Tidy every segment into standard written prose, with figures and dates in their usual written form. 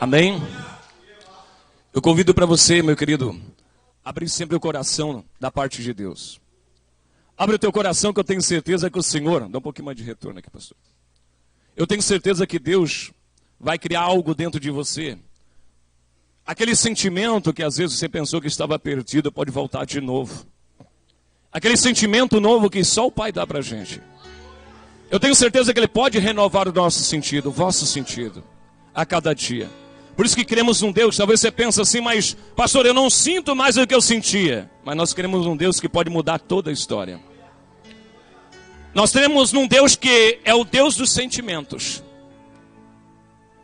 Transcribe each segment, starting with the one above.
Amém? Eu convido para você, meu querido, abrir sempre o coração da parte de Deus. Abre o teu coração que eu tenho certeza que o Senhor... Dá um pouquinho mais de retorno aqui, pastor. Eu tenho certeza que Deus vai criar algo dentro de você. Aquele sentimento que às vezes você pensou que estava perdido pode voltar de novo. Aquele sentimento novo que só o Pai dá para a gente. Eu tenho certeza que Ele pode renovar o nosso sentido, o vosso sentido, a cada dia. Por isso que queremos um Deus, talvez você pense assim, mas pastor, eu não sinto mais o que eu sentia. Mas nós queremos um Deus que pode mudar toda a história. Nós temos um Deus que é o Deus dos sentimentos.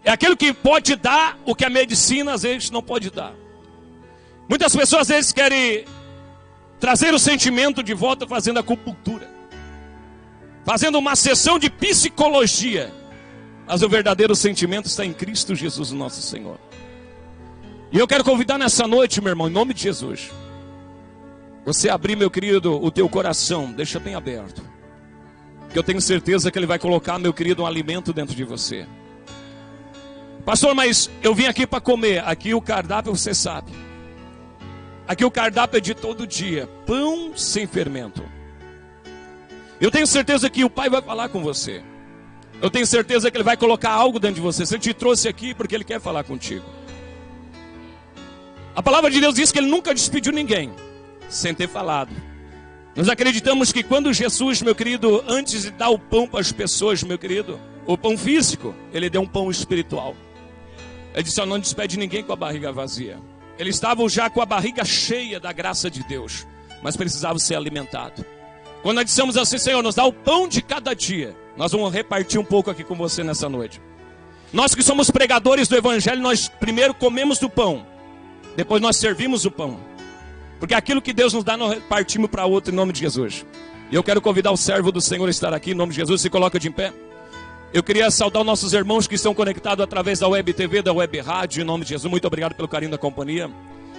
É aquele que pode dar o que a medicina às vezes não pode dar. Muitas pessoas às vezes querem trazer o sentimento de volta fazendo acupuntura, fazendo uma sessão de psicologia. Mas o verdadeiro sentimento está em Cristo Jesus, o nosso Senhor. E eu quero convidar nessa noite, meu irmão, em nome de Jesus, você abrir, meu querido, o teu coração, deixa bem aberto. Que eu tenho certeza que Ele vai colocar, meu querido, um alimento dentro de você. Pastor, mas eu vim aqui para comer. Aqui o cardápio você sabe. Aqui o cardápio é de todo dia. Pão sem fermento. Eu tenho certeza que o Pai vai falar com você. Eu tenho certeza que Ele vai colocar algo dentro de você. Se Ele te trouxe aqui porque Ele quer falar contigo. A palavra de Deus diz que Ele nunca despediu ninguém sem ter falado. Nós acreditamos que quando Jesus, meu querido, antes de dar o pão para as pessoas, meu querido, o pão físico, Ele deu um pão espiritual. Ele disse, não despede ninguém com a barriga vazia. Eles estavam já com a barriga cheia da graça de Deus, mas precisavam ser alimentados. Quando nós dissemos assim, Senhor, nos dá o pão de cada dia, nós vamos repartir um pouco aqui com você nessa noite. Nós que somos pregadores do Evangelho, nós primeiro comemos do pão, depois nós servimos o pão. Porque aquilo que Deus nos dá, nós repartimos para outro em nome de Jesus. E eu quero convidar o servo do Senhor a estar aqui em nome de Jesus. Se coloca de em pé. Eu queria saudar os nossos irmãos que estão conectados através da Web TV, da Web Rádio, em nome de Jesus. Muito obrigado pelo carinho da companhia.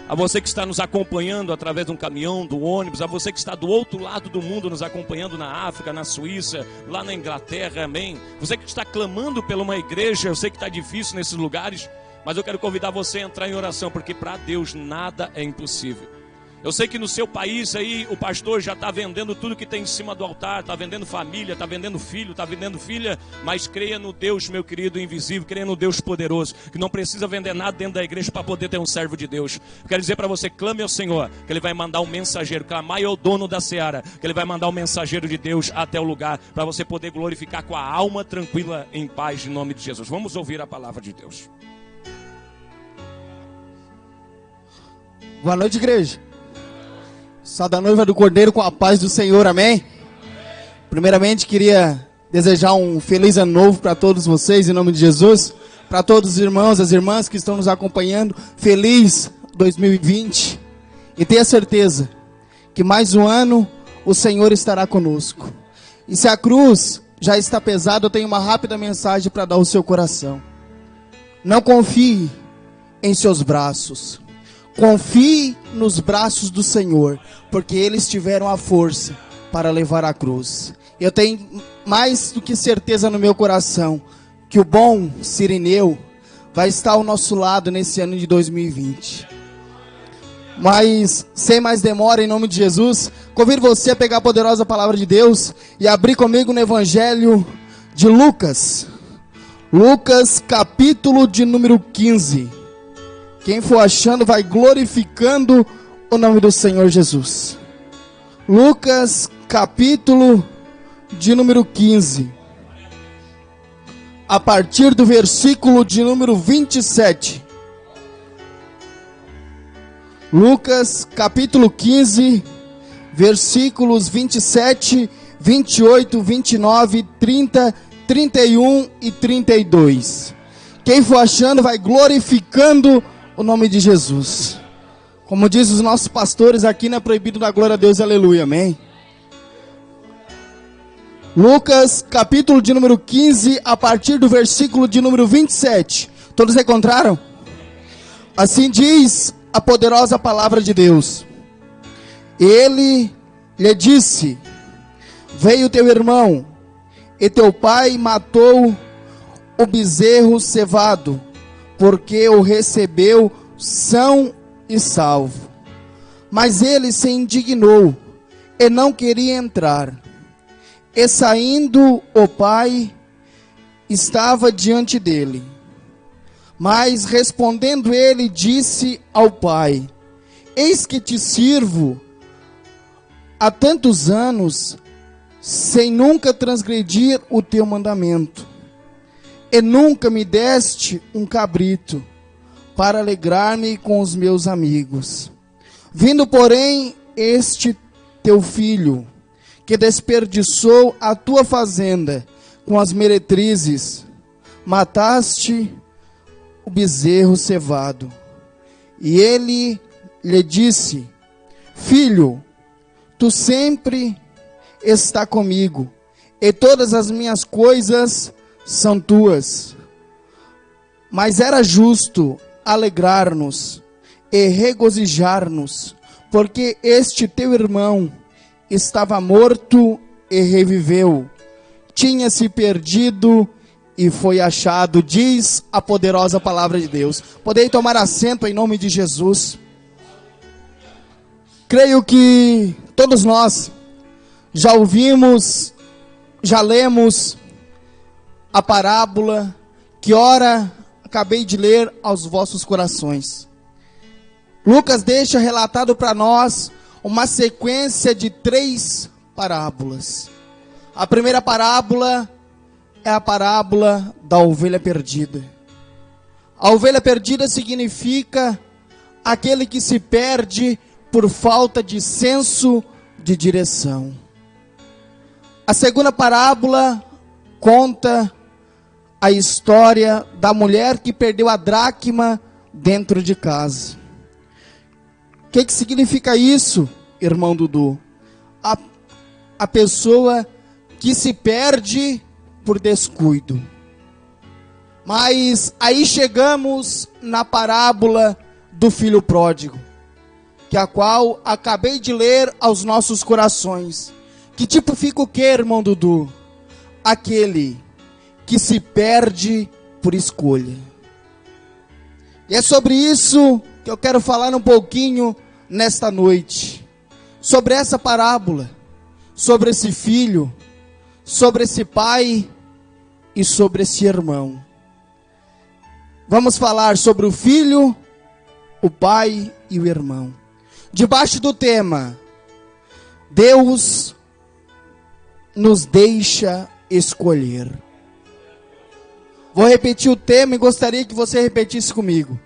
A você que está nos acompanhando através de um caminhão, do ônibus. A você que está do outro lado do mundo nos acompanhando na África, na Suíça, lá na Inglaterra, amém. Você que está clamando por uma igreja, eu sei que está difícil nesses lugares, mas eu quero convidar você a entrar em oração, porque para Deus nada é impossível. Eu sei que no seu país aí o pastor já está vendendo tudo que tem em cima do altar, está vendendo família, está vendendo filho, está vendendo filha, mas creia no Deus, meu querido, invisível, creia no Deus poderoso, que não precisa vender nada dentro da igreja para poder ter um servo de Deus. Eu quero dizer para você, clame ao Senhor, que Ele vai mandar um mensageiro, clamai ao dono da seara, que Ele vai mandar um mensageiro de Deus até o lugar, para você poder glorificar com a alma tranquila, em paz, em nome de Jesus. Vamos ouvir a palavra de Deus. Boa noite, igreja. Só da noiva do Cordeiro com a paz do Senhor, amém? Primeiramente queria desejar um feliz ano novo para todos vocês, em nome de Jesus. Para todos os irmãos, as irmãs que estão nos acompanhando, feliz 2020. E tenha certeza que mais um ano o Senhor estará conosco. E se a cruz já está pesada, eu tenho uma rápida mensagem para dar ao seu coração. Não confie em seus braços. Confie nos braços do Senhor, porque eles tiveram a força para levar a cruz. Eu tenho mais do que certeza no meu coração que o bom Cirineu vai estar ao nosso lado nesse ano de 2020. Mas, sem mais demora, em nome de Jesus, convido você a pegar a poderosa palavra de Deus e abrir comigo no Evangelho de Lucas. Lucas, capítulo de número 15. Quem for achando vai glorificando o nome do Senhor Jesus. Lucas, capítulo de número 15. A partir do versículo de número 27. Lucas, capítulo 15, versículos 27, 28, 29, 30, 31 e 32. Quem for achando vai glorificando o nome de Jesus. Como diz os nossos pastores, aqui não é proibido dar glória a Deus, aleluia, amém? Lucas, capítulo de número 15, a partir do versículo de número 27. Todos encontraram? Assim diz a poderosa palavra de Deus. Ele lhe disse: veio teu irmão, e teu pai matou o bezerro cevado, porque o recebeu são e salvo. Mas ele se indignou e não queria entrar. E saindo o pai, estava diante dele. Mas respondendo ele, disse ao pai: eis que te sirvo há tantos anos, sem nunca transgredir o teu mandamento. E nunca me deste um cabrito, para alegrar-me com os meus amigos. Vindo, porém, este teu filho, que desperdiçou a tua fazenda com as meretrizes, mataste o bezerro cevado. E ele lhe disse: filho, tu sempre está comigo, e todas as minhas coisas são tuas. Mas era justo alegrar-nos e regozijar-nos, porque este teu irmão estava morto e reviveu, tinha se perdido e foi achado, diz a poderosa palavra de Deus. Podem tomar assento em nome de Jesus. Creio que todos nós já ouvimos, já lemos a parábola que ora acabei de ler aos vossos corações. Lucas deixa relatado para nós uma sequência de 3 parábolas. A primeira parábola é a parábola da ovelha perdida. A ovelha perdida significa aquele que se perde por falta de senso de direção. A segunda parábola conta a história da mulher que perdeu a dracma dentro de casa. O que significa isso, irmão Dudu? A pessoa que se perde por descuido. Mas aí chegamos na parábola do filho pródigo, que a qual acabei de ler aos nossos corações. Que tipifica o que, irmão Dudu? Aquele que se perde por escolha. E é sobre isso que eu quero falar um pouquinho nesta noite. Sobre essa parábola, sobre esse filho, sobre esse pai e sobre esse irmão. Vamos falar sobre o filho, o pai e o irmão. Debaixo do tema: Deus nos deixa escolher. Vou repetir o tema e gostaria que você repetisse comigo.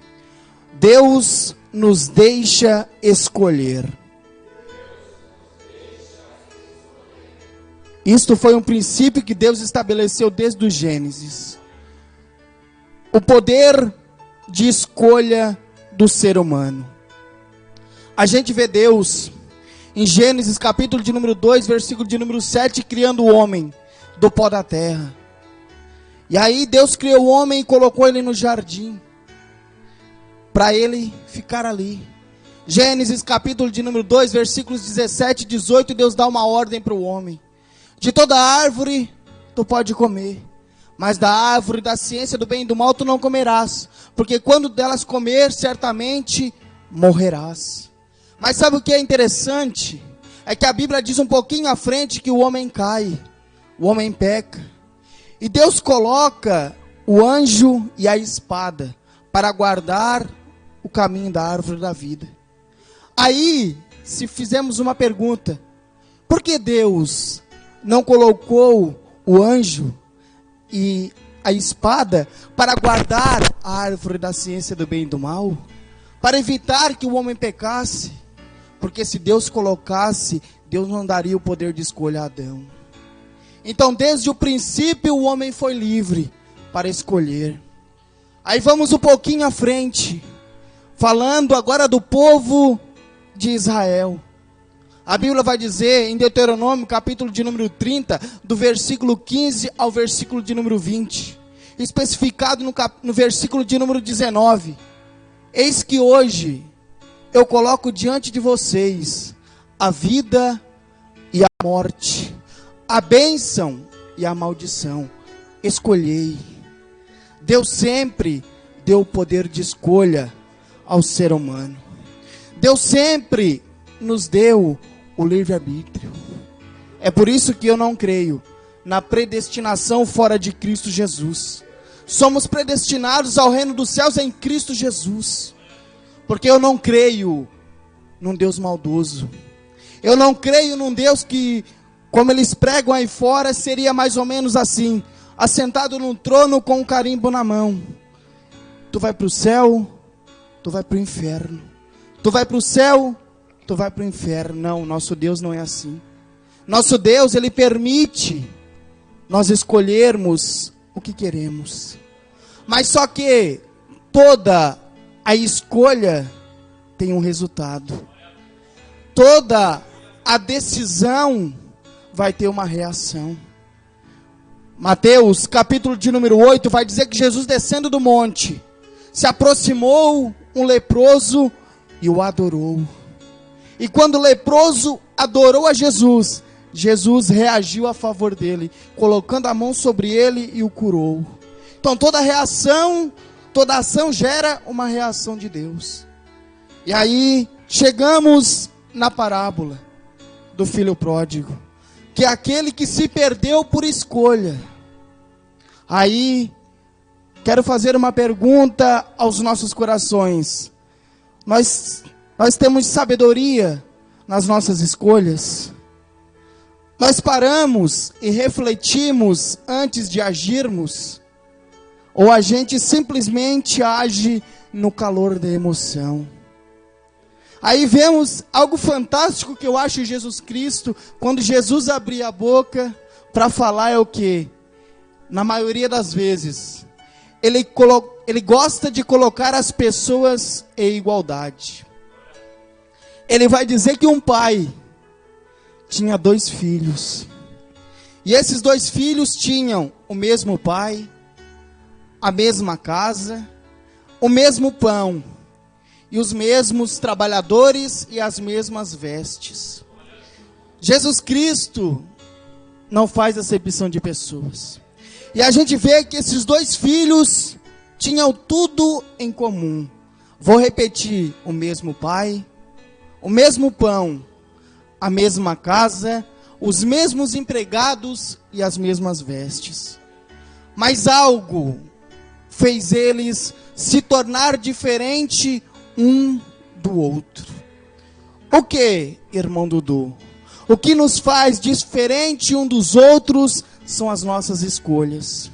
Deus nos deixa escolher. Isto foi um princípio que Deus estabeleceu desde o Gênesis. O poder de escolha do ser humano. A gente vê Deus em Gênesis capítulo de número 2, versículo de número 7, criando o homem do pó da terra. E aí Deus criou o homem e colocou ele no jardim, para ele ficar ali. Gênesis capítulo de número 2, versículos 17 e 18, Deus dá uma ordem para o homem. De toda árvore tu pode comer, mas da árvore da ciência do bem e do mal tu não comerás, porque quando delas comer, certamente morrerás. Mas sabe o que é interessante? É que a Bíblia diz um pouquinho à frente que o homem cai, o homem peca. E Deus coloca o anjo e a espada para guardar o caminho da árvore da vida. Aí, se fizermos uma pergunta: por que Deus não colocou o anjo e a espada para guardar a árvore da ciência do bem e do mal? Para evitar que o homem pecasse? Porque se Deus colocasse, Deus não daria o poder de escolha a Adão. Então, desde o princípio, o homem foi livre para escolher. Aí vamos um pouquinho à frente, falando agora do povo de Israel. A Bíblia vai dizer em Deuteronômio, capítulo de número 30, do versículo 15 ao versículo de número 20, especificado no versículo de número 19. Eis que hoje eu coloco diante de vocês a vida e a morte, a bênção e a maldição. Escolhei. Deus sempre deu o poder de escolha ao ser humano. Deus sempre nos deu o livre-arbítrio. É por isso que eu não creio na predestinação fora de Cristo Jesus. Somos predestinados ao reino dos céus em Cristo Jesus. Porque eu não creio num Deus maldoso. Eu não creio num Deus que, como eles pregam aí fora, seria mais ou menos assim, assentado num trono com um carimbo na mão. Tu vai para o céu, tu vai para o inferno. Tu vai para o céu, tu vai para o inferno. Não, nosso Deus não é assim. Nosso Deus, Ele permite nós escolhermos o que queremos. Mas só que toda a escolha tem um resultado. Toda a decisão vai ter uma reação. Mateus, capítulo de número 8, vai dizer que Jesus, descendo do monte, se aproximou um leproso e o adorou. E quando o leproso adorou a Jesus, Jesus reagiu a favor dele, colocando a mão sobre ele e o curou. Então toda reação, toda ação gera uma reação de Deus. E aí chegamos na parábola do filho pródigo, que é aquele que se perdeu por escolha. Aí quero fazer uma pergunta aos nossos corações. Nós temos sabedoria nas nossas escolhas? Nós paramos e refletimos antes de agirmos? Ou a gente simplesmente age no calor da emoção? Aí vemos algo fantástico que eu acho em Jesus Cristo. Quando Jesus abria a boca para falar, é o que? Na maioria das vezes, ele gosta de colocar as pessoas em igualdade. Ele vai dizer que um pai tinha 2 filhos. E esses 2 filhos tinham o mesmo pai, a mesma casa, o mesmo pão, e os mesmos trabalhadores e as mesmas vestes. Jesus Cristo não faz acepção de pessoas. E a gente vê que esses 2 filhos tinham tudo em comum. Vou repetir: o mesmo pai, o mesmo pão, a mesma casa, os mesmos empregados e as mesmas vestes. Mas algo fez eles se tornar diferente um do outro. O que, irmão Dudu? O que nos faz diferente um dos outros são as nossas escolhas.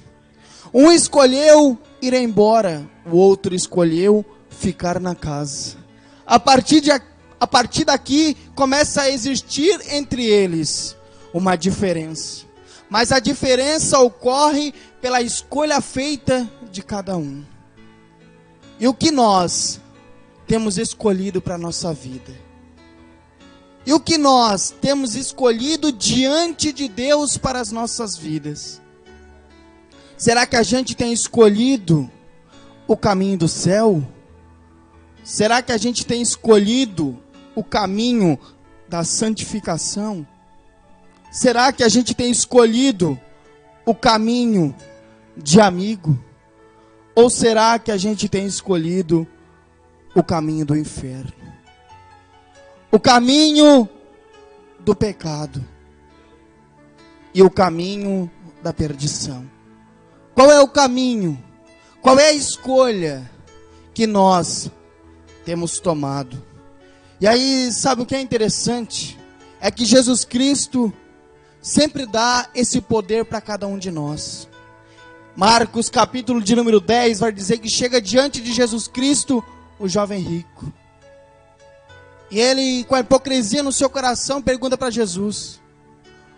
Um escolheu ir embora, o outro escolheu ficar na casa. A partir daqui começa a existir entre eles uma diferença. Mas a diferença ocorre pela escolha feita de cada um. E o que nós temos escolhido para a nossa vida? E o que nós temos escolhido diante de Deus para as nossas vidas? Será que a gente tem escolhido o caminho do céu? Será que a gente tem escolhido o caminho da santificação? Será que a gente tem escolhido o caminho de amigo? Ou será que a gente tem escolhido o caminho do inferno? O caminho do pecado e o caminho da perdição. Qual é o caminho? Qual é a escolha que nós temos tomado? E aí, sabe o que é interessante? É que Jesus Cristo sempre dá esse poder para cada um de nós. Marcos, capítulo de número 10, vai dizer que chega diante de Jesus Cristo o jovem rico. E ele, com a hipocrisia no seu coração, pergunta para Jesus: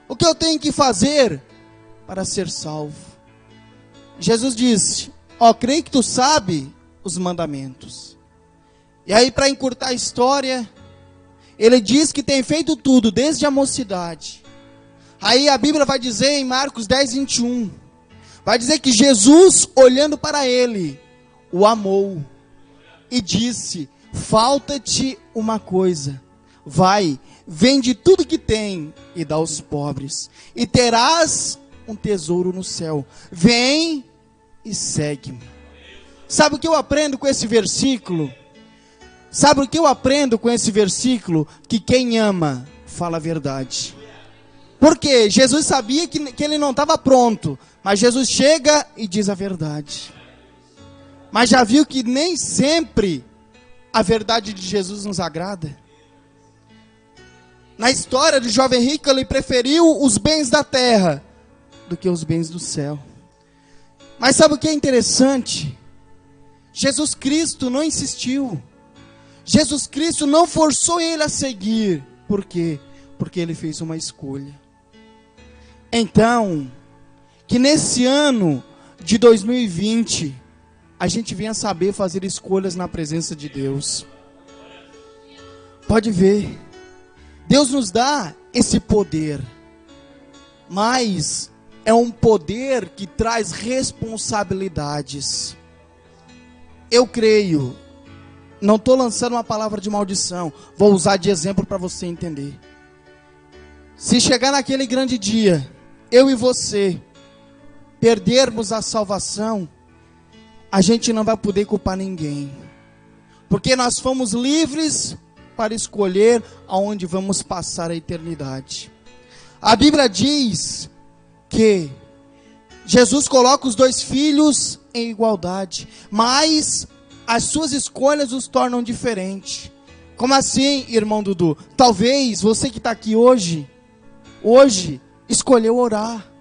o que eu tenho que fazer para ser salvo? Jesus disse: creio que tu sabe os mandamentos. E aí, para encurtar a história, ele diz que tem feito tudo desde a mocidade. Aí a Bíblia vai dizer em Marcos 10, 21, vai dizer que Jesus, olhando para ele, o amou e disse: falta-te uma coisa, vai, vende tudo que tem e dá aos pobres, e terás um tesouro no céu. Vem e segue-me. Sabe o que eu aprendo com esse versículo? Sabe o que eu aprendo com esse versículo? Que quem ama, fala a verdade. Porque Jesus sabia que ele não estava pronto, mas Jesus chega e diz a verdade. Mas já viu que nem sempre a verdade de Jesus nos agrada? Na história do jovem rico, ele preferiu os bens da terra do que os bens do céu. Mas sabe o que é interessante? Jesus Cristo não insistiu. Jesus Cristo não forçou ele a seguir. Por quê? Porque ele fez uma escolha. Então, que nesse ano de 2020, a gente venha saber fazer escolhas na presença de Deus. Pode ver, Deus nos dá esse poder, mas é um poder que traz responsabilidades. Eu creio, não estou lançando uma palavra de maldição, vou usar de exemplo para você entender. Se chegar naquele grande dia, eu e você perdermos a salvação, a gente não vai poder culpar ninguém, porque nós fomos livres para escolher aonde vamos passar a eternidade. A Bíblia diz que Jesus coloca os dois filhos em igualdade, mas as suas escolhas os tornam diferentes. Como assim, irmão Dudu? Talvez você que está aqui hoje escolheu orar,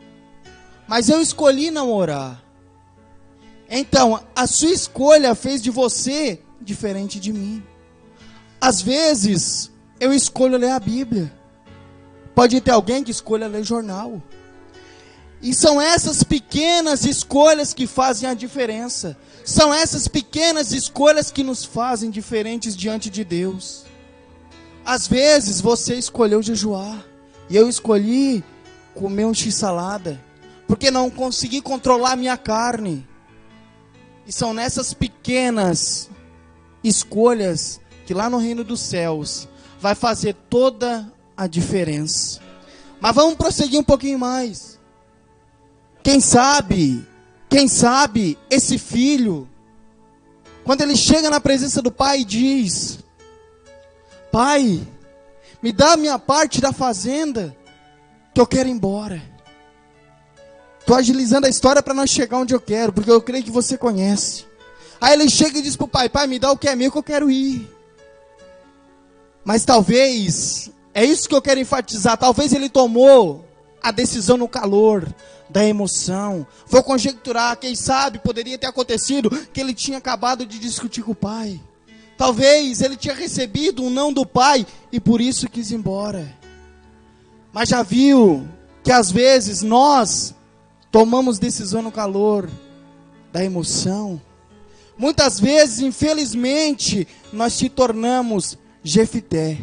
mas eu escolhi não orar. Então, a sua escolha fez de você diferente de mim. Às vezes, eu escolho ler a Bíblia. Pode ter alguém que escolha ler jornal. E são essas pequenas escolhas que fazem a diferença. São essas pequenas escolhas que nos fazem diferentes diante de Deus. Às vezes, você escolheu jejuar. E eu escolhi comer um x-salada, porque não consegui controlar a minha carne. E são nessas pequenas escolhas que lá no reino dos céus vai fazer toda a diferença. Mas vamos prosseguir um pouquinho mais. Quem sabe esse filho, quando ele chega na presença do pai e diz: Pai, me dá a minha parte da fazenda, que eu quero ir embora. Estou agilizando a história para nós chegar onde eu quero, porque eu creio que você conhece. Aí ele chega e diz para o pai: Pai, me dá o que é meu, que eu quero ir. Mas talvez, é isso que eu quero enfatizar, talvez ele tomou a decisão no calor da emoção. Vou conjecturar, quem sabe poderia ter acontecido que ele tinha acabado de discutir com o pai. Talvez ele tinha recebido um não do pai e por isso quis ir embora. Mas já viu que às vezes nós tomamos decisão no calor da emoção? Muitas vezes, infelizmente, nós se tornamos Jefité.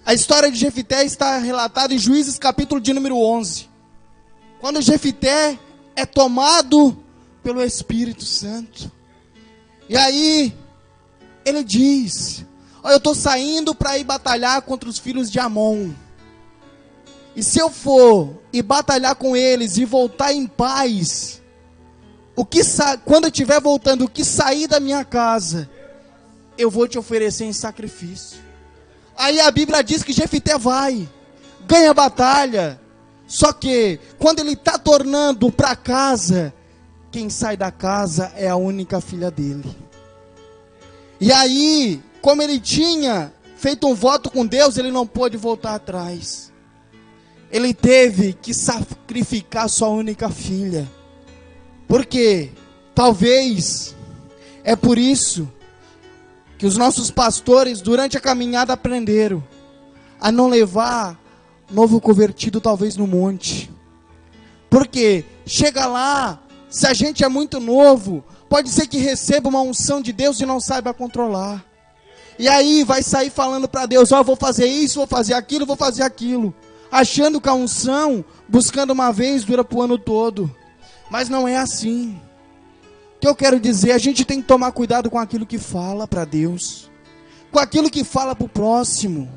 A história de Jefité está relatada em Juízes capítulo de número 11. Quando Jefité é tomado pelo Espírito Santo. E aí, ele diz: eu estou saindo para ir batalhar contra os filhos de Amon. E se eu for e batalhar com eles e voltar em paz, quando eu estiver voltando, o que sair da minha casa, eu vou te oferecer em sacrifício. Aí a Bíblia diz que Jefité vai, ganha a batalha. Só que quando ele está tornando para casa, quem sai da casa é a única filha dele. E aí, como ele tinha feito um voto com Deus, ele não pôde voltar atrás. Ele teve que sacrificar sua única filha. Porque talvez é por isso que os nossos pastores durante a caminhada aprenderam a não levar novo convertido talvez no monte. Porque chega lá, se a gente é muito novo, pode ser que receba uma unção de Deus e não saiba controlar. E aí vai sair falando para Deus: vou fazer isso, vou fazer aquilo. Achando que a unção, buscando uma vez, dura para o ano todo. Mas não é assim. O que eu quero dizer, a gente tem que tomar cuidado com aquilo que fala para Deus, com aquilo que fala para o próximo,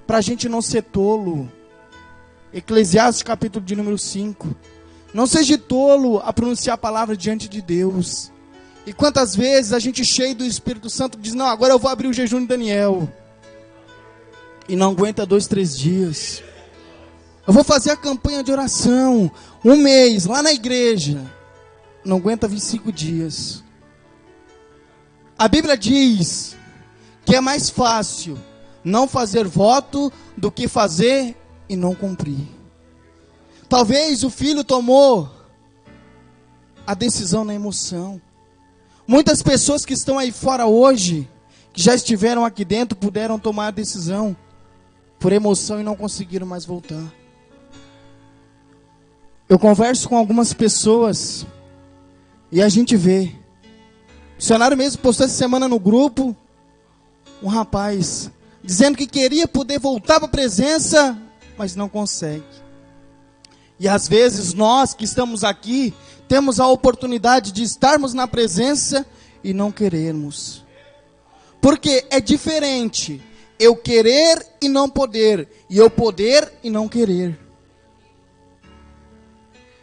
para a gente não ser tolo. Eclesiastes capítulo de número 5. Não seja tolo a pronunciar a palavra diante de Deus. E quantas vezes a gente cheio do Espírito Santo diz, não, agora eu vou abrir o jejum de Daniel. E não aguenta 2, 3 dias. Eu vou fazer a campanha de oração, 1 mês, lá na igreja. Não aguenta 25 dias. A Bíblia diz que é mais fácil não fazer voto do que fazer e não cumprir. Talvez o filho tomou a decisão na emoção. Muitas pessoas que estão aí fora hoje, que já estiveram aqui dentro, puderam tomar a decisão por emoção e não conseguiram mais voltar. Eu converso com algumas pessoas e a gente vê. O missionário mesmo postou essa semana no grupo um rapaz dizendo que queria poder voltar para a presença, mas não consegue. E às vezes nós que estamos aqui temos a oportunidade de estarmos na presença e não querermos. Porque é diferente eu querer e não poder, e eu poder e não querer.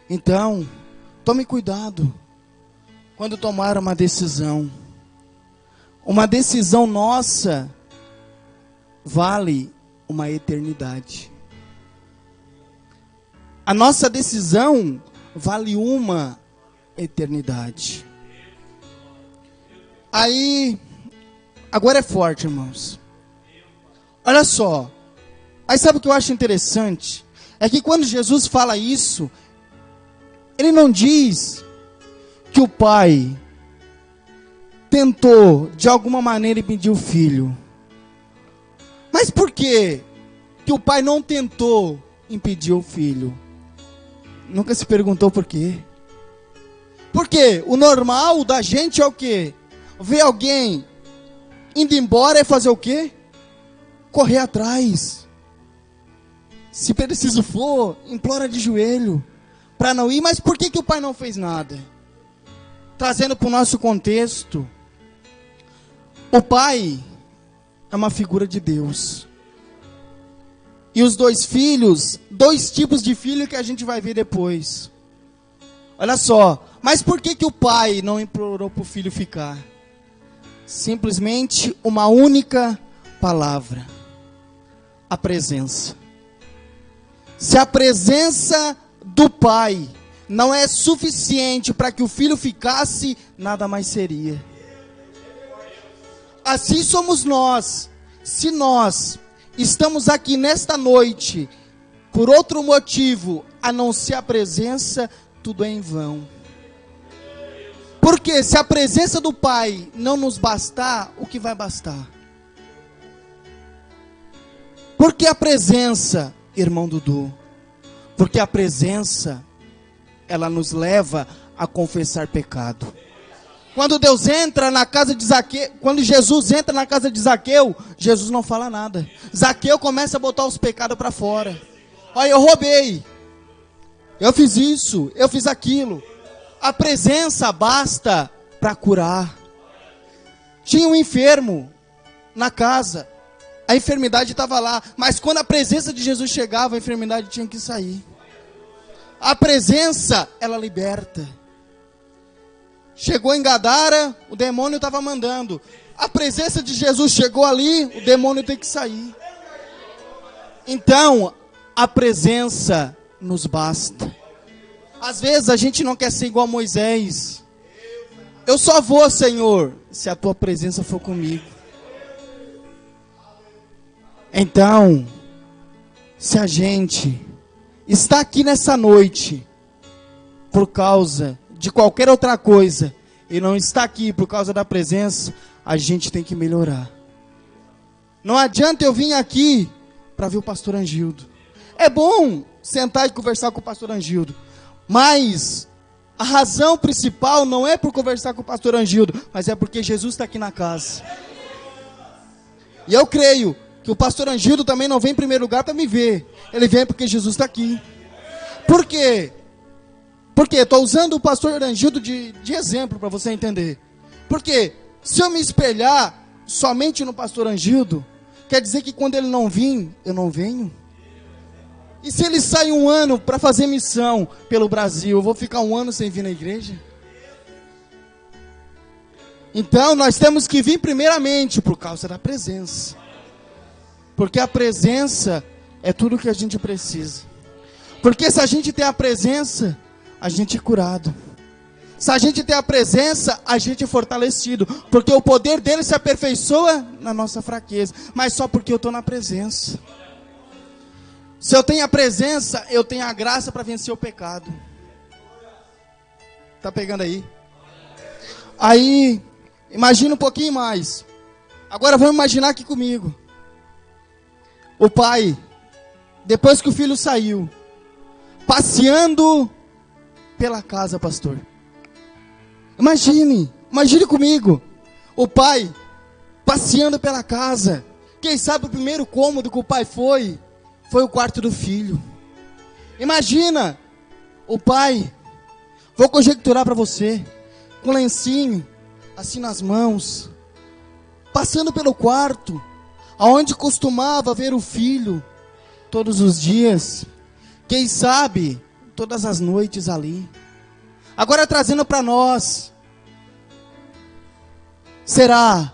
Então, tome cuidado quando tomar uma decisão. Uma decisão nossa vale uma eternidade. A nossa decisão vale uma eternidade. Aí, agora é forte, irmãos. Olha só. Aí sabe o que eu acho interessante? É que quando Jesus fala isso, ele não diz que o pai tentou de alguma maneira impedir o filho. Mas por que que o pai não tentou impedir o filho? Nunca se perguntou por quê? Porque o normal da gente é o quê? Ver alguém indo embora é fazer o quê? Correr atrás. Se preciso for, implora de joelho para não ir. Mas por que que o pai não fez nada? Trazendo para o nosso contexto, o pai é uma figura de Deus. E os 2 filhos, 2 tipos de filho que a gente vai ver depois. Olha só, mas por que que o pai não implorou para o filho ficar? Simplesmente uma única palavra: a presença. Se a presença do pai não é suficiente para que o filho ficasse, nada mais seria. Assim somos nós. Se nós estamos aqui nesta noite por outro motivo a não ser a presença, tudo é em vão. Porque se a presença do Pai não nos bastar, o que vai bastar? Por que a presença, irmão Dudu? Porque a presença, ela nos leva a confessar pecado. Quando Deus entra na casa de Zaqueu, quando Jesus entra na casa de Zaqueu, Jesus não fala nada. Zaqueu começa a botar os pecados para fora. Olha, eu roubei. Eu fiz isso, eu fiz aquilo. A presença basta para curar. Tinha um enfermo na casa. A enfermidade estava lá. Mas quando a presença de Jesus chegava, a enfermidade tinha que sair. A presença, ela liberta. Chegou em Gadara, o demônio estava mandando. A presença de Jesus chegou ali, o demônio tem que sair. Então, a presença nos basta. Às vezes a gente não quer ser igual a Moisés. Eu só vou, Senhor, se a tua presença for comigo. Então, se a gente está aqui nessa noite por causa de qualquer outra coisa e não está aqui por causa da presença, a gente tem que melhorar. Não adianta eu vir aqui para ver o pastor Angildo. É bom sentar e conversar com o pastor Angildo, mas a razão principal não é por conversar com o pastor Angildo, mas é porque Jesus está aqui na casa. E eu creio que o pastor Angildo também não vem em primeiro lugar para me ver. Ele vem porque Jesus está aqui. Por quê? Porque estou usando o pastor Angildo de exemplo para você entender. Porque se eu me espelhar somente no pastor Angildo, quer dizer que quando ele não vir, eu não venho? E se ele sai um ano para fazer missão pelo Brasil, eu vou ficar um ano sem vir na igreja? Então nós temos que vir primeiramente por causa da presença. Porque a presença é tudo que a gente precisa. Porque se a gente tem a presença, a gente é curado. Se a gente tem a presença, a gente é fortalecido. Porque o poder dele se aperfeiçoa na nossa fraqueza. Mas só porque eu estou na presença. Se eu tenho a presença, eu tenho a graça para vencer o pecado. Tá pegando aí? Aí, imagina um pouquinho mais. Agora vamos imaginar aqui comigo. O pai, depois que o filho saiu, passeando pela casa, pastor. Imagine comigo. O pai, passeando pela casa. Quem sabe o primeiro cômodo que o pai foi o quarto do filho. Imagina, o pai, vou conjecturar para você, com lencinho, assim nas mãos, passando pelo quarto, aonde costumava ver o filho, todos os dias, quem sabe, todas as noites ali. Agora trazendo para nós, será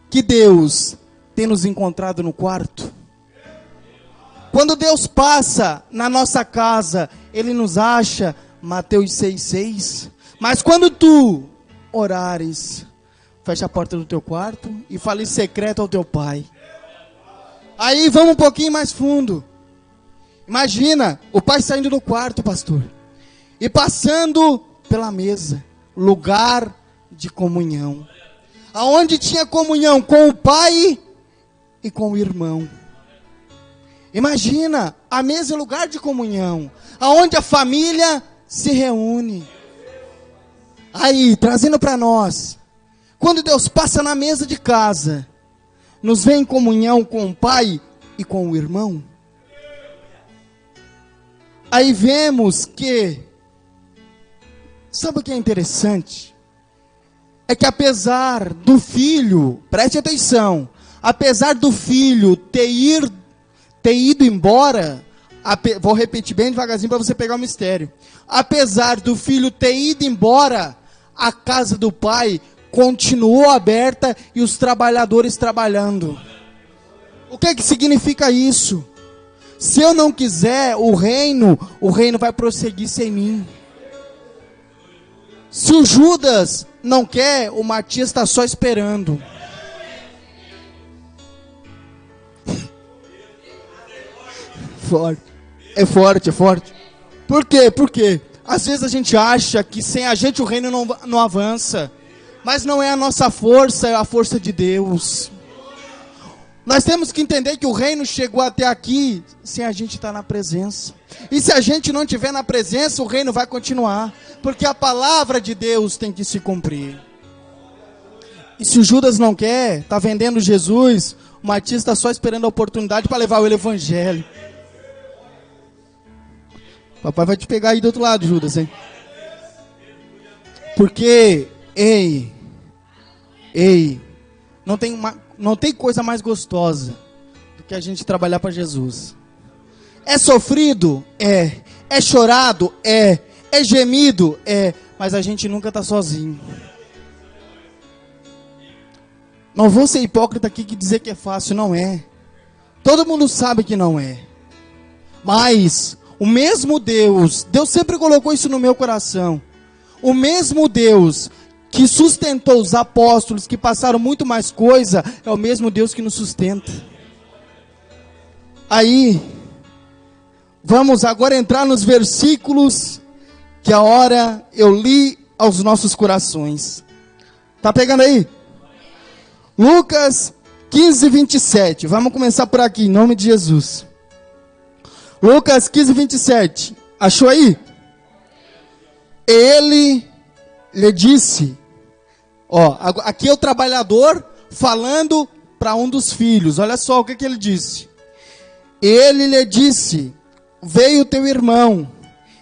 que Deus tem nos encontrado no quarto? Quando Deus passa na nossa casa, Ele nos acha, Mateus 6,6. Mas quando tu orares, fecha a porta do teu quarto e fale em secreto ao teu pai. Aí vamos um pouquinho mais fundo. Imagina o pai saindo do quarto, pastor, e passando pela mesa, lugar de comunhão, aonde tinha comunhão com o pai e com o irmão. Imagina, a mesa é lugar de comunhão, aonde a família se reúne. Aí, trazendo para nós, quando Deus passa na mesa de casa, nos vê em comunhão com o pai e com o irmão. Aí vemos que, sabe o que é interessante? É que apesar do filho, preste atenção, apesar do filho ter ido embora, vou repetir bem devagarzinho para você pegar o mistério. Apesar do filho ter ido embora, a casa do pai continuou aberta e os trabalhadores trabalhando. O que significa isso? Se eu não quiser o reino vai prosseguir sem mim. Se o Judas não quer, o Matias está só esperando. Forte. É forte, é forte. Por quê? Porque às vezes a gente acha que sem a gente o reino não avança. Mas não é a nossa força, é a força de Deus. Nós temos que entender que o reino chegou até aqui sem a gente estar na presença. E se a gente não estiver na presença, o reino vai continuar. Porque a palavra de Deus tem que se cumprir. E se o Judas não quer, está vendendo Jesus, o Matias está só esperando a oportunidade para levar o evangelho. Papai vai te pegar aí do outro lado, Judas, hein? Porque, não tem coisa mais gostosa do que a gente trabalhar para Jesus. É sofrido? É. É chorado? É. É gemido? É. Mas a gente nunca está sozinho. Não vou ser hipócrita aqui que dizer que é fácil, não é. Todo mundo sabe que não é. Mas o mesmo Deus sempre colocou isso no meu coração. O mesmo Deus que sustentou os apóstolos, que passaram muito mais coisa, é o mesmo Deus que nos sustenta. Aí, vamos agora entrar nos versículos que a hora eu li aos nossos corações. Tá pegando aí? Lucas 15, 27. Vamos começar por aqui, em nome de Jesus. Lucas 15, 27. Achou aí? Ele lhe disse, aqui é o trabalhador falando para um dos filhos. Olha só o que ele disse. Ele lhe disse, veio teu irmão,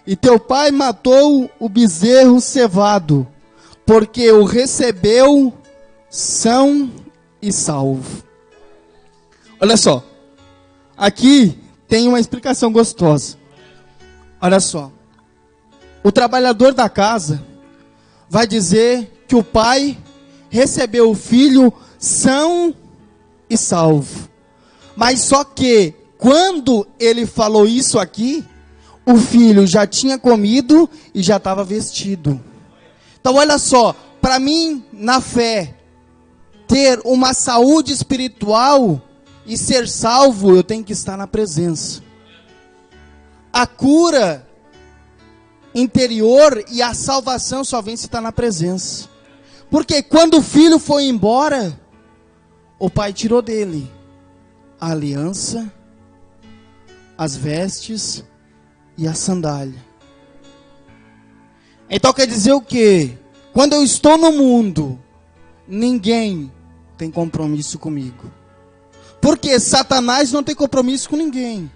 e teu pai matou o bezerro cevado, porque o recebeu são e salvo. Olha só, aqui tem uma explicação gostosa. Olha só, o trabalhador da casa vai dizer que o pai recebeu o filho são e salvo. Mas só que, quando ele falou isso aqui, o filho já tinha comido e já estava vestido. Então olha só, para mim, na fé, ter uma saúde espiritual e ser salvo, eu tenho que estar na presença. A cura interior e a salvação só vem se estar na presença. Porque quando o filho foi embora, o pai tirou dele a aliança, as vestes e a sandália. Então quer dizer o quê? Quando eu estou no mundo, ninguém tem compromisso comigo. Porque Satanás não tem compromisso com ninguém.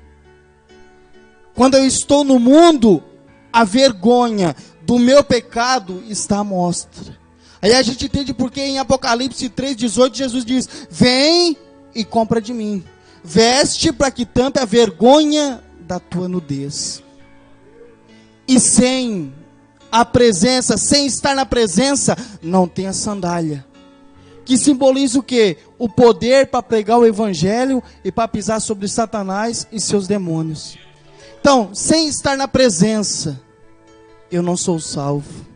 Quando eu estou no mundo, a vergonha do meu pecado está à mostra. Aí a gente entende porque em Apocalipse 3,18 Jesus diz: vem e compra de mim, veste para que tampe a vergonha da tua nudez. E sem a presença, sem estar na presença, não tem a sandália. Que simboliza o quê? O poder para pregar o evangelho e para pisar sobre Satanás e seus demônios. Então, sem estar na presença, eu não sou salvo.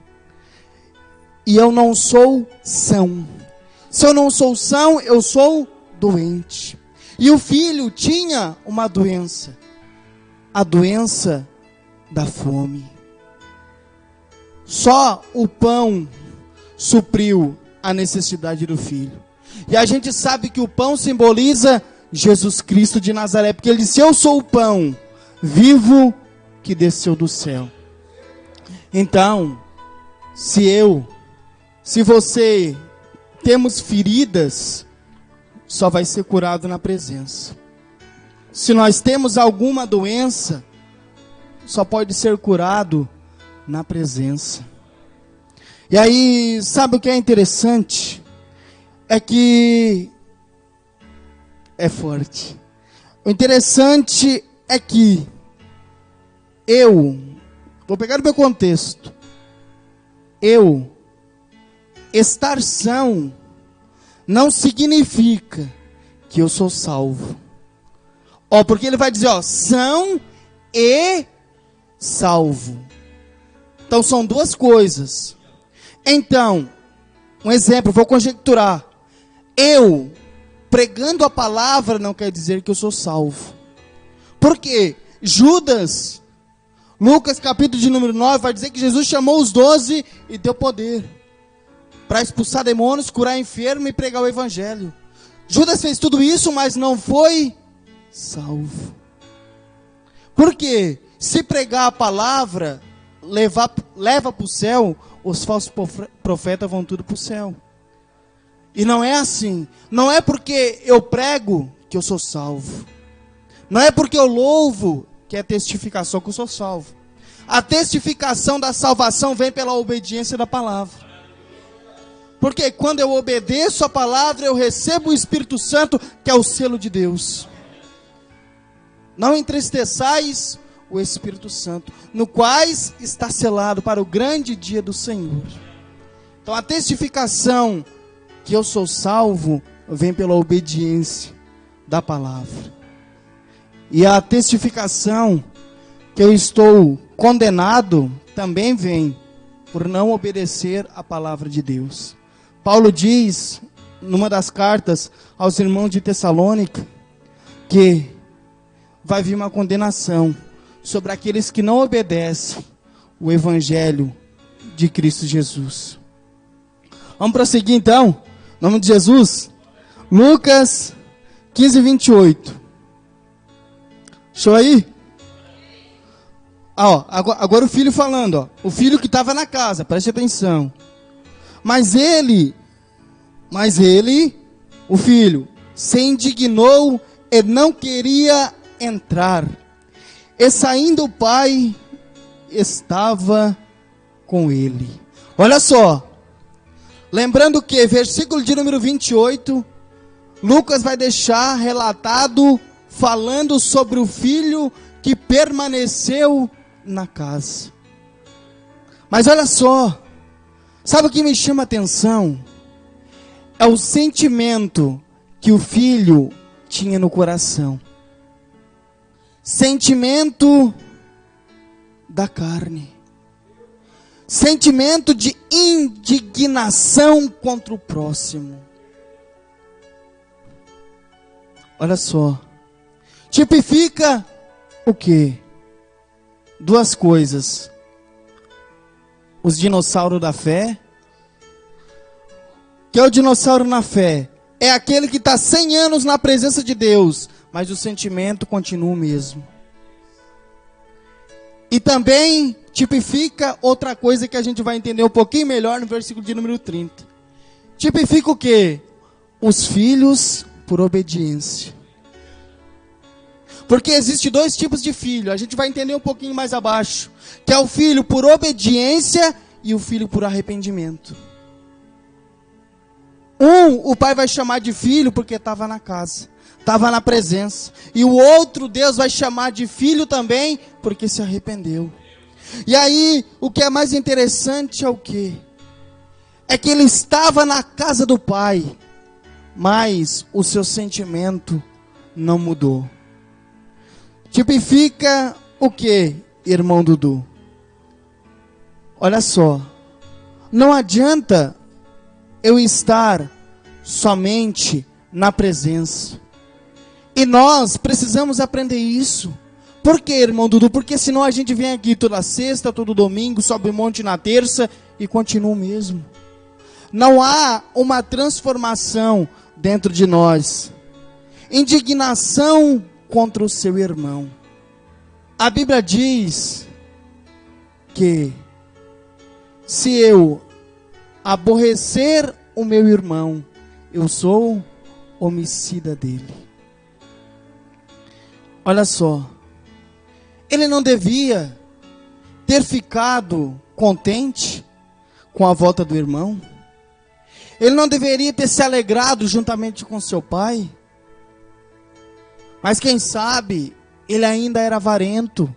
E eu não sou são. Se eu não sou são, eu sou doente. E o filho tinha uma doença. A doença da fome. Só o pão supriu a necessidade do filho. E a gente sabe que o pão simboliza Jesus Cristo de Nazaré. Porque ele disse: eu sou o pão vivo que desceu do céu. Então, se você temos feridas, só vai ser curado na presença. Se nós temos alguma doença, só pode ser curado na presença. E aí, sabe o que é interessante? É que é forte. O interessante é que vou pegar o meu contexto. Estar são não significa que eu sou salvo. Porque ele vai dizer, são e salvo. Então são duas coisas. Então, um exemplo, vou conjecturar. Eu pregando a palavra não quer dizer que eu sou salvo. Por quê? Judas, Lucas capítulo de número 9, vai dizer que Jesus chamou os 12 e deu poder para expulsar demônios, curar enfermo e pregar o evangelho. Judas fez tudo isso, mas não foi salvo. Por quê? Se pregar a palavra, leva para o céu, os falsos profetas vão tudo para o céu. E não é assim. Não é porque eu prego que eu sou salvo. Não é porque eu louvo que é testificação que eu sou salvo. A testificação da salvação vem pela obediência da palavra. Porque quando eu obedeço a palavra, eu recebo o Espírito Santo, que é o selo de Deus. Não entristeçais o Espírito Santo, no quais está selado para o grande dia do Senhor. Então a testificação que eu sou salvo vem pela obediência da palavra. E a testificação que eu estou condenado também vem por não obedecer a palavra de Deus. Paulo diz, numa das cartas aos irmãos de Tessalônica, que vai vir uma condenação sobre aqueles que não obedecem o evangelho de Cristo Jesus. Vamos prosseguir então, em nome de Jesus. Lucas 15, 28. Show aí? Agora o filho falando, o filho que estava na casa, preste atenção. Mas ele, o filho, se indignou e não queria entrar. E saindo o pai, estava com ele. Olha só. Lembrando que, versículo de número 28, Lucas vai deixar relatado, falando sobre o filho que permaneceu na casa. Mas olha só. Sabe o que me chama a atenção? é o sentimento que o filho tinha no coração. Sentimento da carne. Sentimento de indignação contra o próximo. Olha só. Tipifica o quê? Duas coisas. Os dinossauros da fé. Que é o dinossauro na fé? É aquele que está 100 anos na presença de Deus, mas o sentimento continua o mesmo. E também tipifica outra coisa que a gente vai entender um pouquinho melhor no versículo de número 30. Tipifica o quê? Os filhos por obediência. Porque existe dois tipos de filho, a gente vai entender um pouquinho mais abaixo, que é o filho por obediência e o filho por arrependimento. O pai vai chamar de filho porque estava na casa, estava na presença. E o outro, Deus vai chamar de filho também porque se arrependeu. E aí, o que é mais interessante é o quê? É que ele estava na casa do pai, mas o seu sentimento não mudou. Tipifica o quê, irmão Dudu? Olha só, não adianta eu estar somente na presença. E nós precisamos aprender isso. Por quê, irmão Dudu? Porque senão a gente vem aqui toda sexta, todo domingo, sobe um monte na terça e continua o mesmo. Não há uma transformação dentro de nós. Indignação contra o seu irmão. A Bíblia diz que se eu aborrecer o meu irmão, eu sou homicida dele. Olha só, ele não devia ter ficado contente com a volta do irmão? Ele não deveria ter se alegrado juntamente com seu pai? Mas quem sabe, ele ainda era avarento.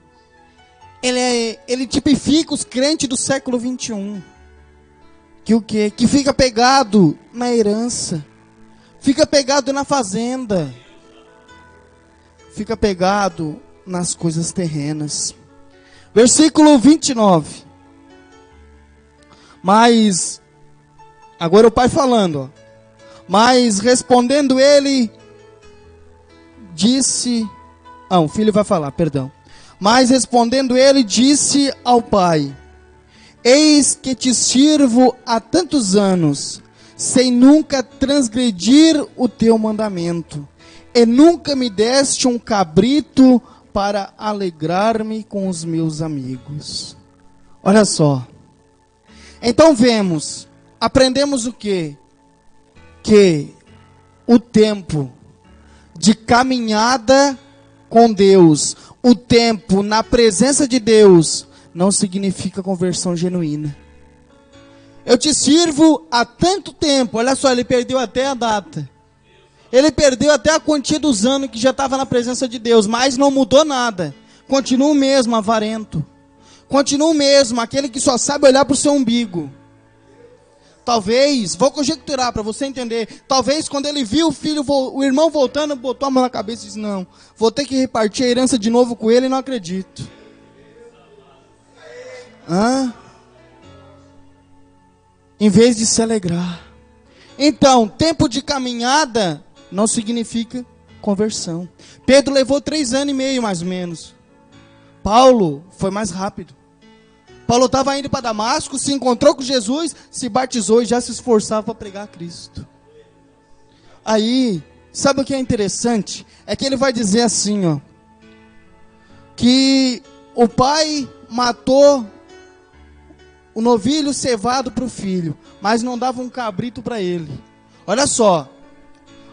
Ele tipifica os crentes do século 21. Que o quê? Que fica pegado na herança. Fica pegado na fazenda. Fica pegado nas coisas terrenas. Versículo 29. Mas, agora o pai falando, ó. Mas respondendo ele, disse... o filho vai falar, perdão. Mas respondendo ele, disse ao pai: eis que te sirvo há tantos anos, sem nunca transgredir o teu mandamento, e nunca me deste um cabrito para alegrar-me com os meus amigos. Olha só. Então vemos, aprendemos o quê? Que o tempo de caminhada com Deus, o tempo na presença de Deus, não significa conversão genuína. Eu te sirvo há tanto tempo. Olha só, ele perdeu até a data. Ele perdeu até a quantia dos anos que já estava na presença de Deus, mas não mudou nada. Continua o mesmo avarento. Continua o mesmo, aquele que só sabe olhar para o seu umbigo. Talvez, vou conjecturar para você entender, talvez quando ele viu o irmão voltando, botou a mão na cabeça e disse: não, vou ter que repartir a herança de novo com ele e não acredito. Em vez de se alegrar. Então, tempo de caminhada não significa conversão. Pedro levou 3 anos e meio mais ou menos. Paulo foi mais rápido. Paulo estava indo para Damasco, se encontrou com Jesus, se batizou e já se esforçava para pregar a Cristo. Aí, sabe o que é interessante? É que ele vai dizer assim, ó, que o pai matou o novilho cevado para o filho, mas não dava um cabrito para ele. Olha só,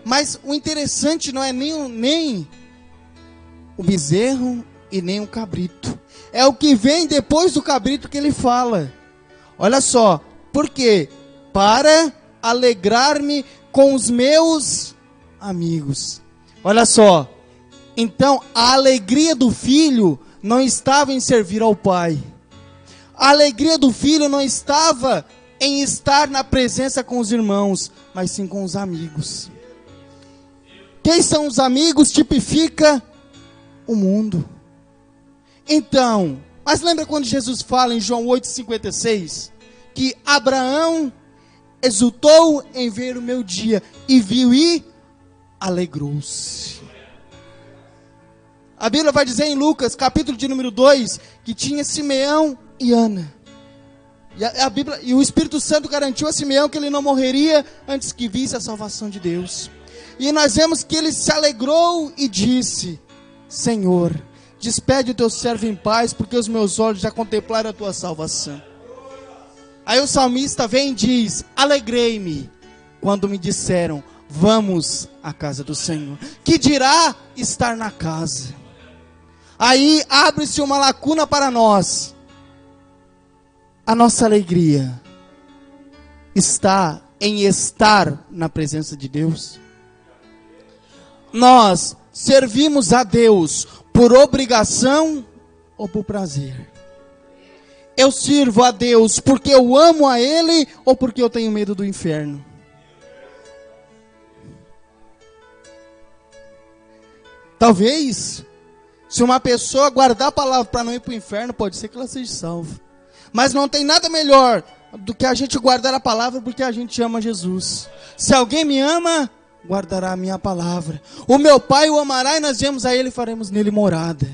mas o interessante não é nem o bezerro e nem o cabrito. É o que vem depois do cabrito que ele fala. Olha só, por quê? Para alegrar-me com os meus amigos. Olha só, então a alegria do filho não estava em servir ao pai. A alegria do filho não estava em estar na presença com os irmãos, mas sim com os amigos. Quem são os amigos? Tipifica o mundo. Então, mas lembra quando Jesus fala em João 8,56, que Abraão exultou em ver o meu dia, e viu e alegrou-se. A Bíblia vai dizer em Lucas, capítulo de número 2, que tinha Simeão e Ana. E o Espírito Santo garantiu a Simeão que ele não morreria antes que visse a salvação de Deus. E nós vemos que ele se alegrou e disse: Senhor, despede o teu servo em paz, porque os meus olhos já contemplaram a tua salvação. Aí o salmista vem e diz: alegrei-me quando me disseram, vamos à casa do Senhor. Que dirá estar na casa? Aí abre-se uma lacuna para nós. A nossa alegria está em estar na presença de Deus. Nós servimos a Deus por obrigação ou por prazer? Eu sirvo a Deus porque eu amo a Ele ou porque eu tenho medo do inferno? Talvez, se uma pessoa guardar a palavra para não ir para o inferno, pode ser que ela seja salva. Mas não tem nada melhor do que a gente guardar a palavra porque a gente ama Jesus. Se alguém me ama, guardará a minha palavra. O meu Pai o amará e nós viemos a Ele e faremos nele morada.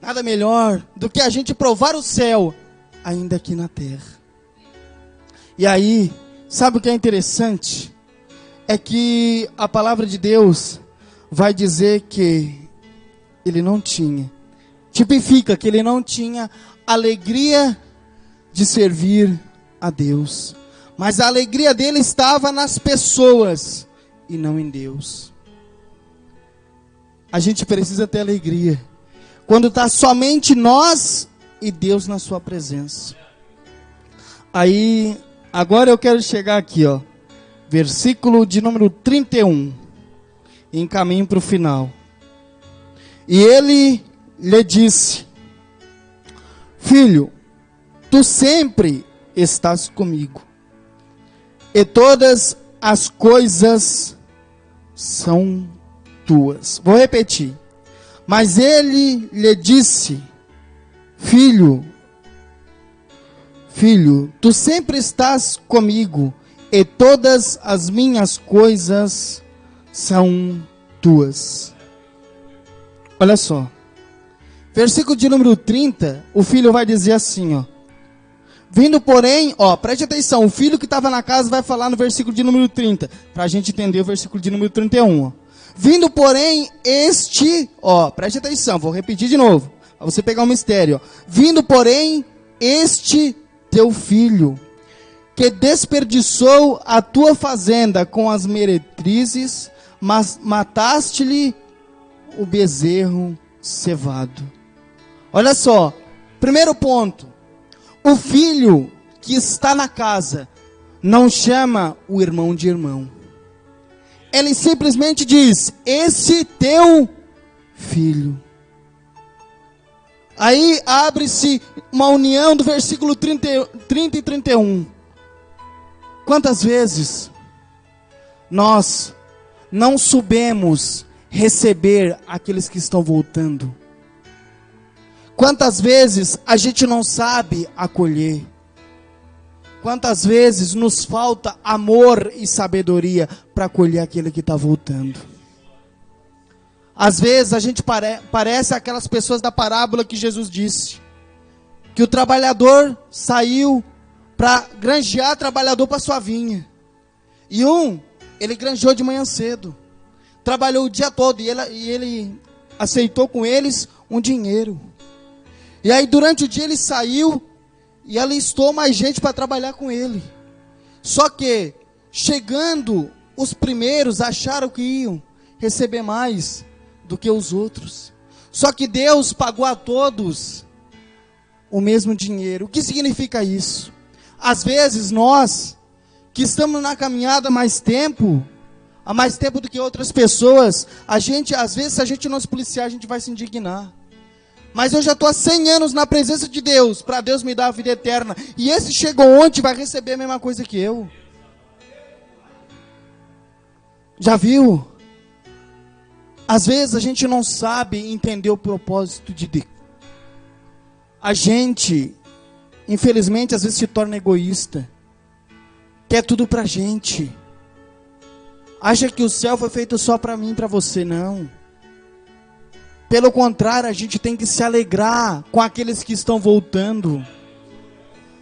Nada melhor do que a gente provar o céu, ainda aqui na terra. E aí, sabe o que é interessante? É que a palavra de Deus vai dizer que ele não tinha, tipifica que ele não tinha alegria de servir a Deus. Mas a alegria dele estava nas pessoas e não em Deus. A gente precisa ter alegria quando está somente nós e Deus na sua presença. Aí, agora eu quero chegar aqui, ó, versículo de número 31, em caminho para o final. E ele lhe disse: filho, tu sempre estás comigo, e todas as coisas são tuas. Vou repetir. Mas ele lhe disse: filho, tu sempre estás comigo, e todas as minhas coisas são tuas. Olha só. Versículo de número 30, o filho vai dizer assim, ó. Vindo, porém, ó, preste atenção, o filho que estava na casa vai falar no versículo de número 30, para a gente entender o versículo de número 31, ó. Vindo, porém, este, ó, preste atenção, vou repetir de novo, para você pegar um mistério, ó. Vindo, porém, este teu filho, que desperdiçou a tua fazenda com as meretrizes, mas mataste-lhe o bezerro cevado. Olha só, primeiro ponto, o filho que está na casa não chama o irmão de irmão. Ele simplesmente diz: esse teu filho. Aí abre-se uma união do versículo 30 e 31. Quantas vezes nós não soubemos receber aqueles que estão voltando? Quantas vezes a gente não sabe acolher? Quantas vezes nos falta amor e sabedoria para acolher aquele que está voltando? Às vezes a gente parece aquelas pessoas da parábola que Jesus disse, que o trabalhador saiu para granjear trabalhador para sua vinha. E ele granjeou de manhã cedo, trabalhou o dia todo, e ele aceitou com eles um dinheiro. E aí durante o dia ele saiu e alistou mais gente para trabalhar com ele. Só que, chegando, os primeiros acharam que iam receber mais do que os outros. Só que Deus pagou a todos o mesmo dinheiro. O que significa isso? Às vezes nós, que estamos na caminhada há mais tempo do que outras pessoas, às vezes se a gente não se policiar, a gente vai se indignar. Mas eu já estou há 100 anos na presença de Deus, para Deus me dar a vida eterna. E esse chegou ontem vai receber a mesma coisa que eu. Já viu? Às vezes a gente não sabe entender o propósito de Deus. A gente, infelizmente, às vezes se torna egoísta. Quer tudo pra gente. Acha que o céu foi feito só para mim e para você, não. Pelo contrário, a gente tem que se alegrar com aqueles que estão voltando.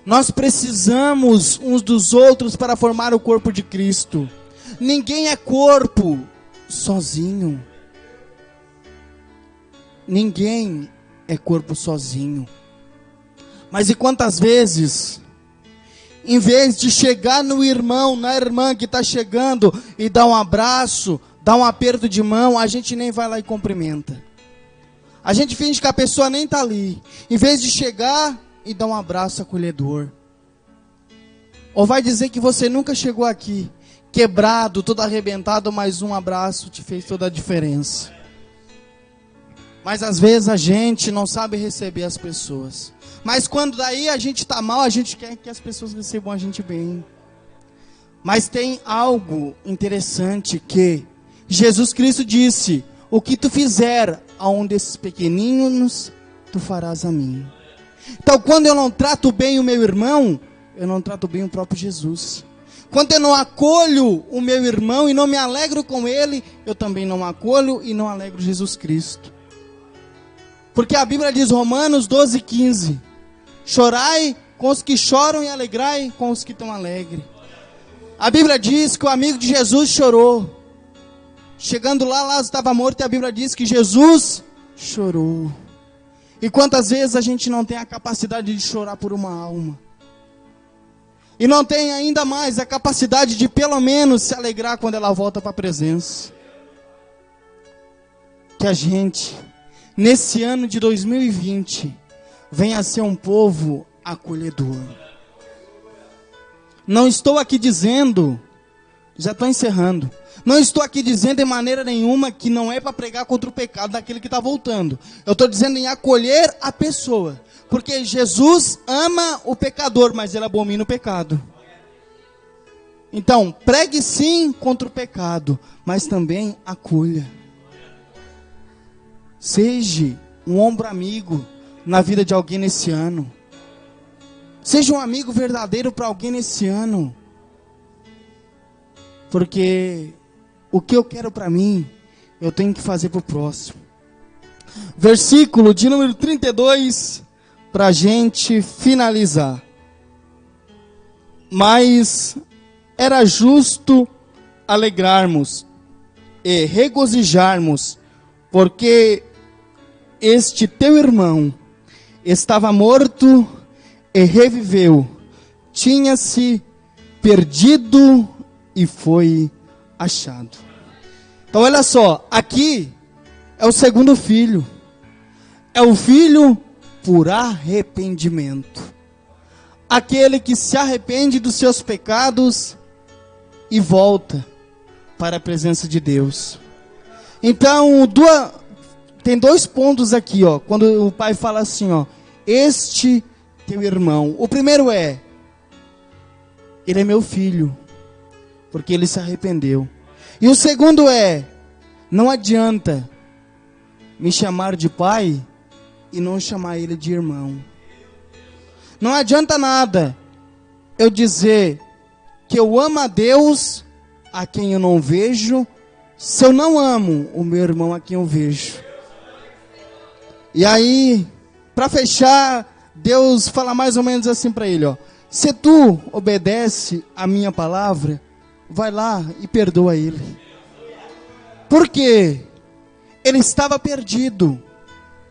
Nós precisamos uns dos outros para formar o corpo de Cristo. Ninguém é corpo sozinho. Ninguém é corpo sozinho. Mas e quantas vezes, em vez de chegar no irmão, na irmã que está chegando e dar um abraço, dar um aperto de mão, a gente nem vai lá e cumprimenta. A gente finge que a pessoa nem está ali. Em vez de chegar e dar um abraço acolhedor. Ou vai dizer que você nunca chegou aqui, quebrado, todo arrebentado, mas um abraço te fez toda a diferença. Mas às vezes a gente não sabe receber as pessoas. Mas quando daí a gente está mal, a gente quer que as pessoas recebam a gente bem. Mas tem algo interessante que Jesus Cristo disse: o que tu fizer a um desses pequeninos, tu farás a mim. Então quando eu não trato bem o meu irmão, eu não trato bem o próprio Jesus. Quando eu não acolho o meu irmão e não me alegro com ele, eu também não acolho e não alegro Jesus Cristo. Porque a Bíblia diz, Romanos 12:15, chorai com os que choram e alegrai com os que estão alegres. A Bíblia diz que o amigo de Jesus chorou. Chegando lá, Lázaro estava morto e a Bíblia diz que Jesus chorou. E quantas vezes a gente não tem a capacidade de chorar por uma alma? E não tem ainda mais a capacidade de pelo menos se alegrar quando ela volta para a presença. Que a gente, nesse ano de 2020, venha a ser um povo acolhedor. Não estou aqui dizendo, já estou encerrando, não estou aqui dizendo de maneira nenhuma que não é para pregar contra o pecado daquele que está voltando. Eu estou dizendo em acolher a pessoa. Porque Jesus ama o pecador, mas ele abomina o pecado. Então, pregue sim contra o pecado, mas também acolha. Seja um ombro amigo na vida de alguém nesse ano. Seja um amigo verdadeiro para alguém nesse ano. Porque o que eu quero para mim, eu tenho que fazer para o próximo. Versículo de número 32, para a gente finalizar. Mas era justo alegrarmos e regozijarmos, porque este teu irmão estava morto e reviveu, tinha-se perdido e foi achado. Então olha só, aqui é o segundo filho. É o filho por arrependimento. Aquele que se arrepende dos seus pecados e volta para a presença de Deus. Então, tem dois pontos aqui, ó, quando o pai fala assim, ó, este teu irmão. O primeiro é, ele é meu filho, porque ele se arrependeu. E o segundo é, não adianta me chamar de pai e não chamar ele de irmão. Não adianta nada eu dizer que eu amo a Deus a quem eu não vejo, se eu não amo o meu irmão a quem eu vejo. E aí, para fechar, Deus fala mais ou menos assim para ele, ó: se tu obedece a minha palavra, vai lá e perdoa ele. Por quê? Ele estava perdido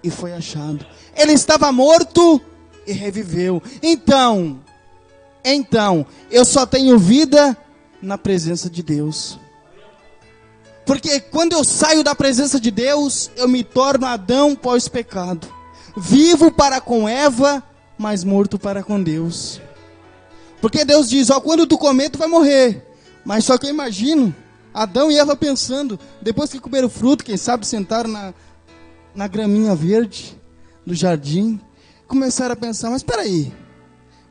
e foi achado. Ele estava morto e reviveu. Então, eu só tenho vida na presença de Deus. Porque quando eu saio da presença de Deus, eu me torno Adão pós-pecado. Vivo para com Eva, mas morto para com Deus. Porque Deus diz, ó, quando tu comer, tu vai morrer. Mas só que eu imagino Adão e Eva pensando, depois que comeram o fruto, quem sabe sentaram na graminha verde, do jardim, começaram a pensar, mas espera aí,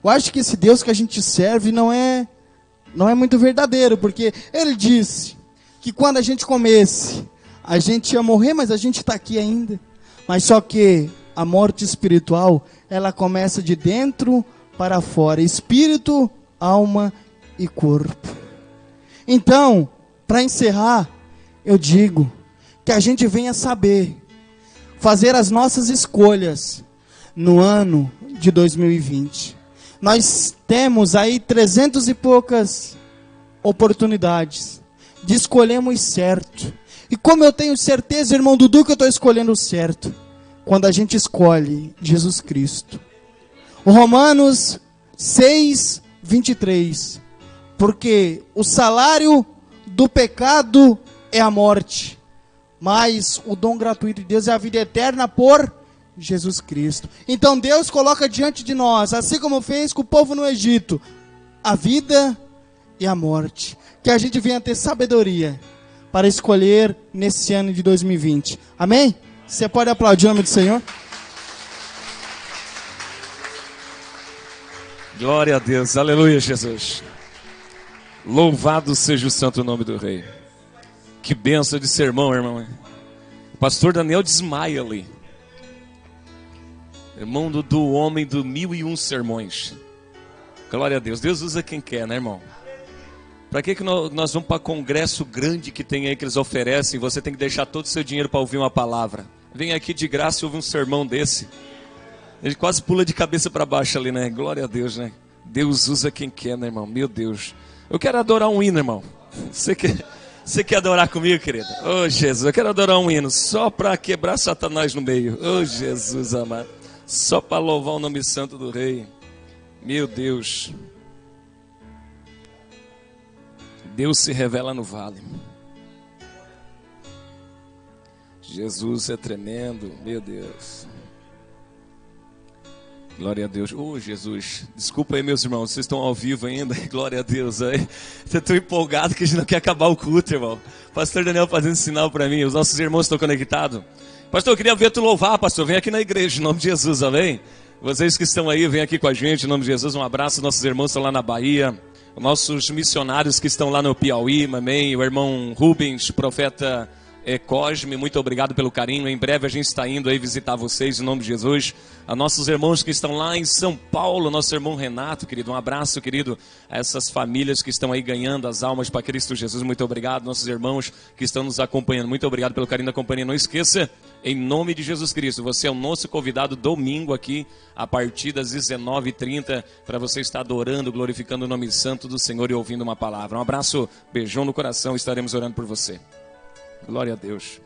eu acho que esse Deus que a gente serve não é muito verdadeiro, porque ele disse que quando a gente comesse, a gente ia morrer, mas a gente está aqui ainda. Mas só que a morte espiritual, ela começa de dentro para fora, espírito, alma e corpo. Então, para encerrar, eu digo que a gente venha saber fazer as nossas escolhas no ano de 2020. Nós temos aí 300 e poucas oportunidades de escolhermos certo. E como eu tenho certeza, irmão Dudu, que eu estou escolhendo certo, quando a gente escolhe Jesus Cristo. O Romanos 6, 23. Porque o salário do pecado é a morte, mas o dom gratuito de Deus é a vida eterna por Jesus Cristo. Então Deus coloca diante de nós, assim como fez com o povo no Egito, a vida e a morte. Que a gente venha ter sabedoria para escolher nesse ano de 2020. Amém? Você pode aplaudir o nome do Senhor? Glória a Deus, aleluia, Jesus. Louvado seja o santo nome do Rei. Que bênção de sermão, irmão. O pastor Daniel desmaia ali. Irmão do homem do 1001 sermões. Glória a Deus. Deus usa quem quer, né, irmão? Para que nós vamos para congresso grande que tem aí que eles oferecem? Você tem que deixar todo o seu dinheiro para ouvir uma palavra. Vem aqui de graça e ouve um sermão desse. Ele quase pula de cabeça para baixo ali, né? Glória a Deus, né? Deus usa quem quer, né, irmão? Meu Deus. Eu quero adorar um hino, irmão. Você quer adorar comigo, querida? Oh, Jesus, eu quero adorar um hino só para quebrar Satanás no meio. Oh, Jesus amado. Só para louvar o nome santo do Rei. Meu Deus. Deus se revela no vale. Jesus é tremendo, meu Deus. Glória a Deus. Oh, Jesus. Desculpa aí, meus irmãos, vocês estão ao vivo ainda. Glória a Deus. Você está empolgado que a gente não quer acabar o culto, irmão. Pastor Daniel fazendo sinal para mim. Os nossos irmãos estão conectados. Pastor, eu queria ver tu louvar, pastor. Vem aqui na igreja, em nome de Jesus, amém? Vocês que estão aí, vem aqui com a gente, em nome de Jesus. Um abraço. Nossos irmãos estão lá na Bahia. Nossos missionários que estão lá no Piauí, amém? O irmão Rubens, profeta Cosme, muito obrigado pelo carinho. Em breve a gente está indo aí visitar vocês, em nome de Jesus. A nossos irmãos que estão lá em São Paulo, nosso irmão Renato, querido, um abraço, querido, a essas famílias que estão aí ganhando as almas para Cristo Jesus, muito obrigado. Nossos irmãos que estão nos acompanhando, muito obrigado pelo carinho da companhia. Não esqueça, em nome de Jesus Cristo, você é o nosso convidado domingo aqui, a partir das 19h30, para você estar adorando, glorificando o nome santo do Senhor e ouvindo uma palavra. Um abraço, beijão no coração, estaremos orando por você. Glória a Deus.